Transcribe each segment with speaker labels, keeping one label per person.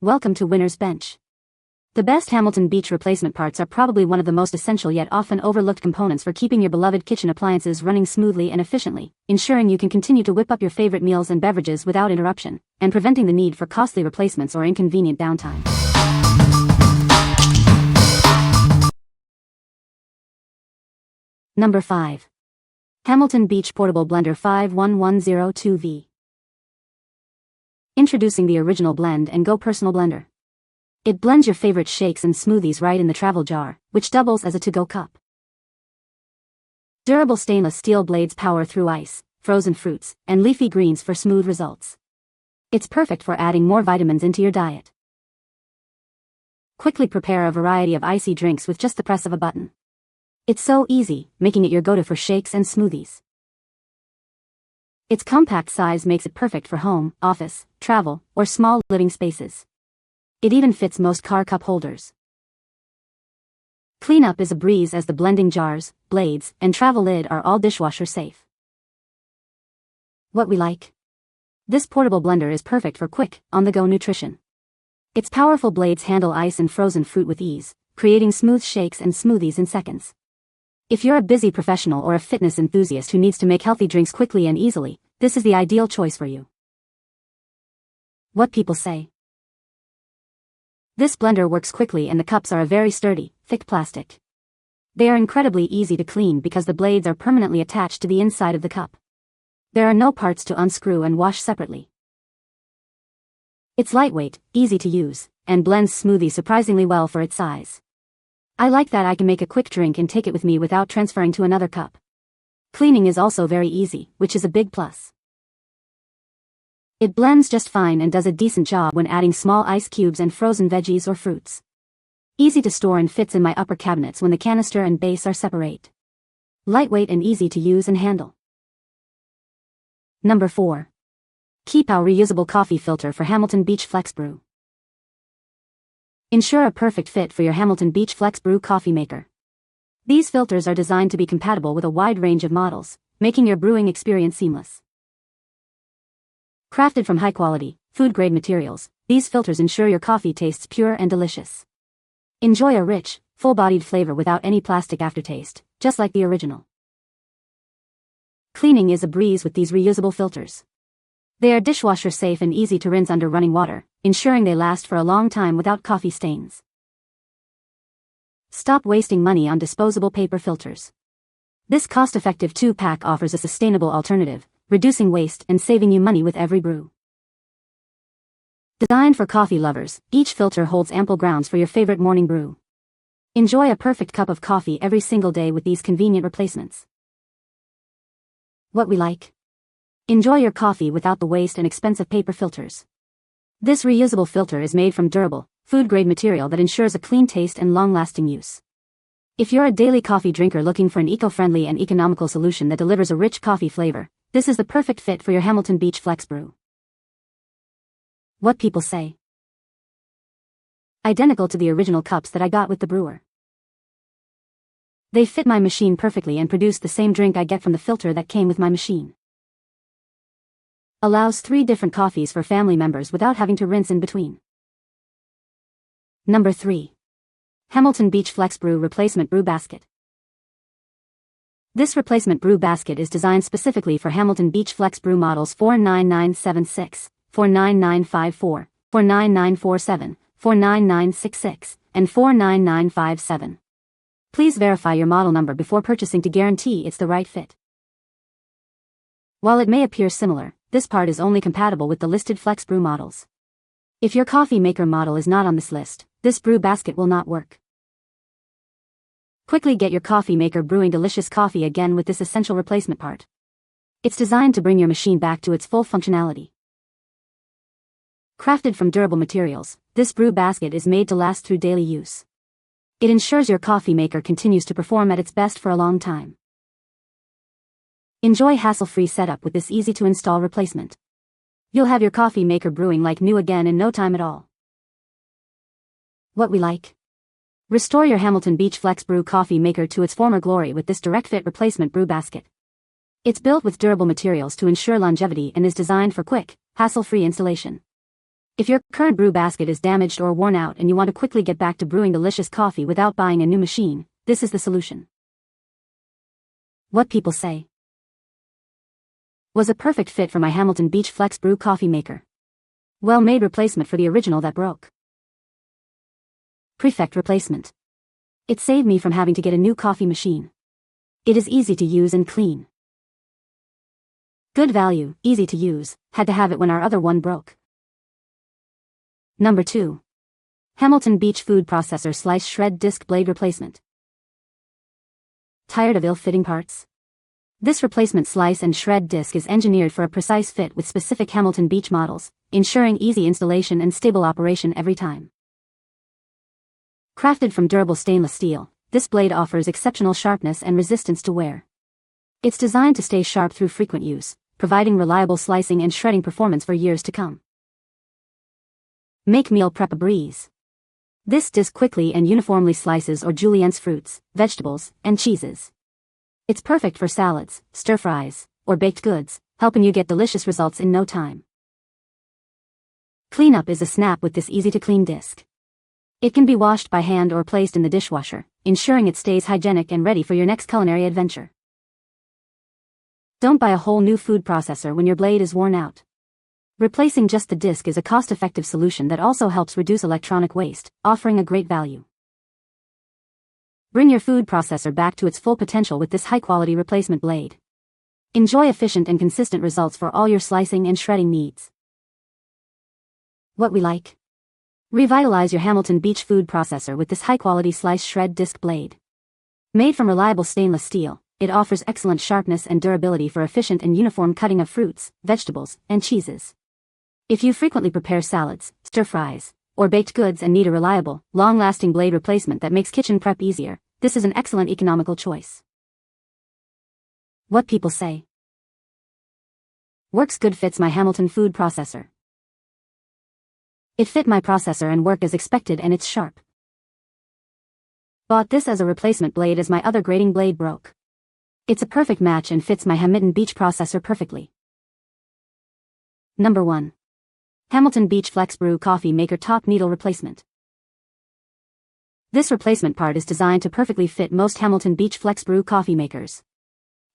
Speaker 1: Welcome to Winner's Bench. The best Hamilton Beach replacement parts are probably one of the most essential yet often overlooked components for keeping your beloved kitchen appliances running smoothly and efficiently, ensuring you can continue to whip up your favorite meals and beverages without interruption, and preventing the need for costly replacements or inconvenient downtime. Number 5. Hamilton Beach Portable Blender 51102V. Introducing the original Blend and Go Personal Blender. It blends your favorite shakes and smoothies right in the travel jar, which doubles as a to-go cup. Durable stainless steel blades power through ice, frozen fruits, and leafy greens for smooth results. It's perfect for adding more vitamins into your diet. Quickly prepare a variety of icy drinks with just the press of a button. It's so easy, making it your go-to for shakes and smoothies. Its compact size makes it perfect for home, office, travel, or small living spaces. It even fits most car cup holders. Cleanup is a breeze as the blending jars, blades, and travel lid are all dishwasher safe. What we like? This portable blender is perfect for quick, on-the-go nutrition. Its powerful blades handle ice and frozen fruit with ease, creating smooth shakes and smoothies in seconds. If you're a busy professional or a fitness enthusiast who needs to make healthy drinks quickly and easily, this is the ideal choice for you. What people say. This blender works quickly and the cups are a very sturdy, thick plastic. They are incredibly easy to clean because the blades are permanently attached to the inside of the cup. There are no parts to unscrew and wash separately. It's lightweight, easy to use, and blends smoothies surprisingly well for its size. I like that I can make a quick drink and take it with me without transferring to another cup. Cleaning is also very easy, which is a big plus. It blends just fine and does a decent job when adding small ice cubes and frozen veggies or fruits. Easy to store and fits in my upper cabinets when the canister and base are separate. Lightweight and easy to use and handle. Number 4. KEEPOW Reusable Coffee Filter for Hamilton Beach FlexBrew. Ensure a perfect fit for your Hamilton Beach FlexBrew coffee maker. These filters are designed to be compatible with a wide range of models, making your brewing experience seamless. Crafted from high-quality, food-grade materials, these filters ensure your coffee tastes pure and delicious. Enjoy a rich, full-bodied flavor without any plastic aftertaste, just like the original. Cleaning is a breeze with these reusable filters. They are dishwasher safe and easy to rinse under running water, ensuring they last for a long time without coffee stains. Stop wasting money on disposable paper filters. This cost-effective 2-pack offers a sustainable alternative, reducing waste and saving you money with every brew. Designed for coffee lovers, each filter holds ample grounds for your favorite morning brew. Enjoy a perfect cup of coffee every single day with these convenient replacements. What we like? Enjoy your coffee without the waste and expensive paper filters. This reusable filter is made from durable, food-grade material that ensures a clean taste and long-lasting use. If you're a daily coffee drinker looking for an eco-friendly and economical solution that delivers a rich coffee flavor, this is the perfect fit for your Hamilton Beach FlexBrew. What people say. Identical to the original cups that I got with the brewer. They fit my machine perfectly and produce the same drink I get from the filter that came with my machine. Allows 3 different coffees for family members without having to rinse in between. Number 3. Hamilton Beach FlexBrew Replacement Brew Basket. This replacement brew basket is designed specifically for Hamilton Beach FlexBrew models 49976, 49954, 49947, 49966, and 49957. Please verify your model number before purchasing to guarantee it's the right fit. While it may appear similar, this part is only compatible with the listed FlexBrew models. If your coffee maker model is not on this list, this brew basket will not work. Quickly get your coffee maker brewing delicious coffee again with this essential replacement part. It's designed to bring your machine back to its full functionality. Crafted from durable materials, this brew basket is made to last through daily use. It ensures your coffee maker continues to perform at its best for a long time. Enjoy hassle-free setup with this easy-to-install replacement. You'll have your coffee maker brewing like new again in no time at all. What we like? Restore your Hamilton Beach FlexBrew coffee maker to its former glory with this direct-fit replacement brew basket. It's built with durable materials to ensure longevity and is designed for quick, hassle-free installation. If your current brew basket is damaged or worn out and you want to quickly get back to brewing delicious coffee without buying a new machine, this is the solution. What people say. Was a perfect fit for my Hamilton Beach FlexBrew coffee maker. Well-made replacement for the original that broke. Perfect replacement. It saved me from having to get a new coffee machine. It is easy to use and clean. Good value, easy to use, had to have it when our other one broke. Number 2. Hamilton Beach Food Processor Slice Shred Disc Blade Replacement. Tired of ill-fitting parts? This replacement slice and shred disc is engineered for a precise fit with specific Hamilton Beach models, ensuring easy installation and stable operation every time. Crafted from durable stainless steel, this blade offers exceptional sharpness and resistance to wear. It's designed to stay sharp through frequent use, providing reliable slicing and shredding performance for years to come. Make meal prep a breeze. This disc quickly and uniformly slices or juliennes fruits, vegetables, and cheeses. It's perfect for salads, stir-fries, or baked goods, helping you get delicious results in no time. Cleanup is a snap with this easy-to-clean disc. It can be washed by hand or placed in the dishwasher, ensuring it stays hygienic and ready for your next culinary adventure. Don't buy a whole new food processor when your blade is worn out. Replacing just the disc is a cost-effective solution that also helps reduce electronic waste, offering a great value. Bring your food processor back to its full potential with this high-quality replacement blade. Enjoy efficient and consistent results for all your slicing and shredding needs. What we like. Revitalize your Hamilton Beach food processor with this high-quality slice shred disc blade. Made from reliable stainless steel, it offers excellent sharpness and durability for efficient and uniform cutting of fruits, vegetables, and cheeses. If you frequently prepare salads, stir-fries, or baked goods and need a reliable, long-lasting blade replacement that makes kitchen prep easier, this is an excellent economical choice. What people say. Works good, fits my Hamilton food processor. It fit my processor and worked as expected, and it's sharp. Bought this as a replacement blade as my other grating blade broke. It's a perfect match and fits my Hamilton Beach processor perfectly. Number 1. Hamilton Beach FlexBrew Coffee Maker Top Needle Replacement. This replacement part is designed to perfectly fit most Hamilton Beach FlexBrew coffee makers.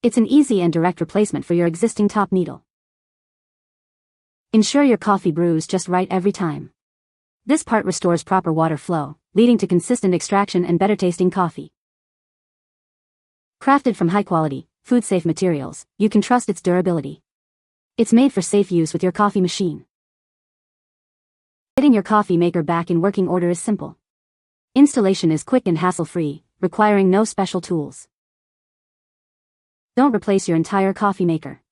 Speaker 1: It's an easy and direct replacement for your existing top needle. Ensure your coffee brews just right every time. This part restores proper water flow, leading to consistent extraction and better tasting coffee. Crafted from high-quality, food-safe materials, you can trust its durability. It's made for safe use with your coffee machine. Getting your coffee maker back in working order is simple. Installation is quick and hassle-free, requiring no special tools. Don't replace your entire coffee maker.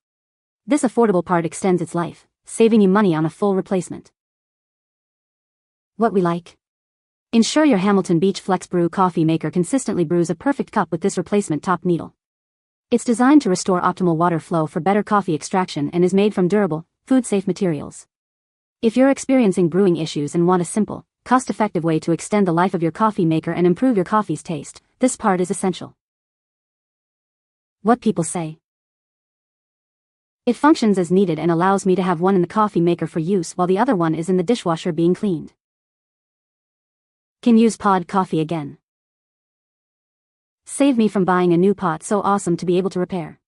Speaker 1: This affordable part extends its life, saving you money on a full replacement. What we like. Ensure your Hamilton Beach FlexBrew coffee maker consistently brews a perfect cup with this replacement top needle. It's designed to restore optimal water flow for better coffee extraction and is made from durable, food-safe materials. If you're experiencing brewing issues and want a simple, cost-effective way to extend the life of your coffee maker and improve your coffee's taste, this part is essential. What people say. It functions as needed and allows me to have one in the coffee maker for use while the other one is in the dishwasher being cleaned. Can use pod coffee again. Save me from buying a new pot, so awesome to be able to repair.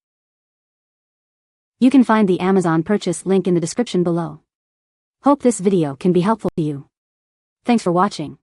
Speaker 1: You can find the Amazon purchase link in the description below. Hope this video can be helpful to you. Thanks for watching.